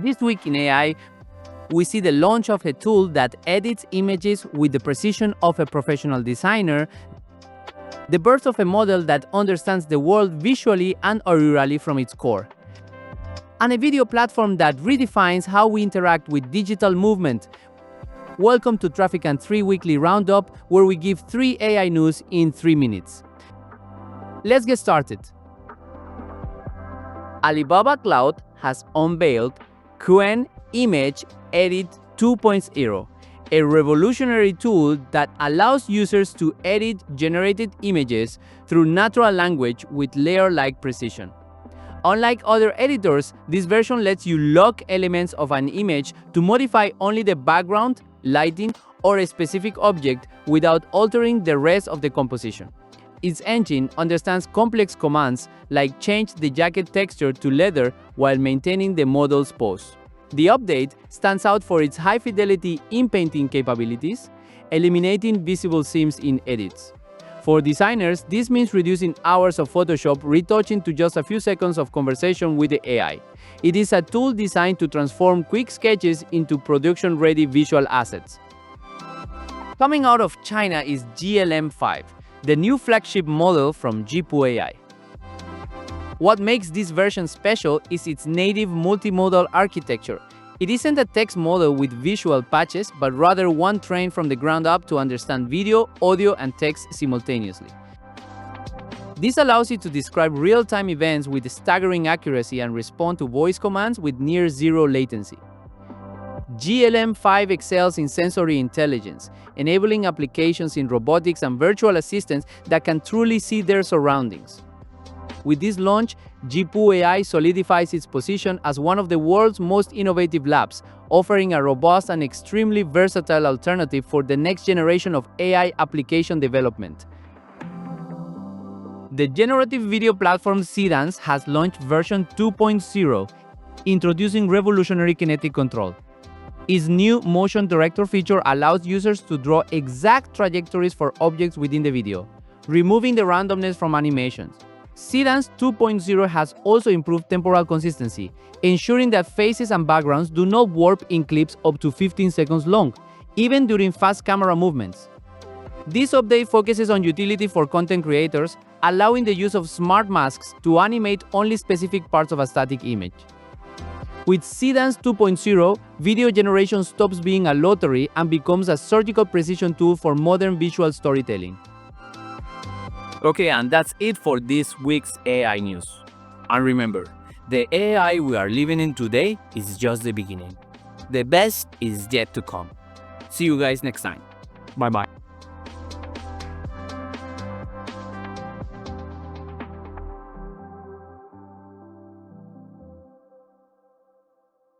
This week in AI, we see the launch of a tool that edits images with the precision of a professional designer, the birth of a model that understands the world visually and aurally from its core, and a video platform that redefines how we interact with digital movement. Welcome to Traffic and 3 Weekly Roundup, where we give 3 AI news in 3 minutes. Let's get started. Alibaba Cloud has unveiled Qwen Image Edit 2.0, a revolutionary tool that allows users to edit generated images through natural language with layer-like precision. Unlike other editors, this version lets you lock elements of an image to modify only the background, lighting, or a specific object without altering the rest of the composition. Its engine understands complex commands like change the jacket texture to leather while maintaining the model's pose. The update stands out for its high-fidelity in-painting capabilities, eliminating visible seams in edits. For designers, this means reducing hours of Photoshop retouching to just a few seconds of conversation with the AI. It is a tool designed to transform quick sketches into production-ready visual assets. Coming out of China is GLM-5, the new flagship model from Zhipu AI. What makes this version special is its native multimodal architecture. It isn't a text model with visual patches, but rather one trained from the ground up to understand video, audio, and text simultaneously. This allows it to describe real-time events with staggering accuracy and respond to voice commands with near-zero latency. GLM-5 excels in sensory intelligence, enabling applications in robotics and virtual assistants that can truly see their surroundings. With this launch, Zhipu AI solidifies its position as one of the world's most innovative labs, offering a robust and extremely versatile alternative for the next generation of AI application development. The generative video platform Seedance has launched version 2.0, introducing revolutionary kinetic control. Its new motion director feature allows users to draw exact trajectories for objects within the video, removing the randomness from animations. Seedance 2.0 has also improved temporal consistency, ensuring that faces and backgrounds do not warp in clips up to 15 seconds long, even during fast camera movements. This update focuses on utility for content creators, allowing the use of smart masks to animate only specific parts of a static image. With Seedance 2.0, video generation stops being a lottery and becomes a surgical precision tool for modern visual storytelling. Okay, and that's it for this week's AI news. And remember, the AI we are living in today is just the beginning. The best is yet to come. See you guys next time. Bye-bye.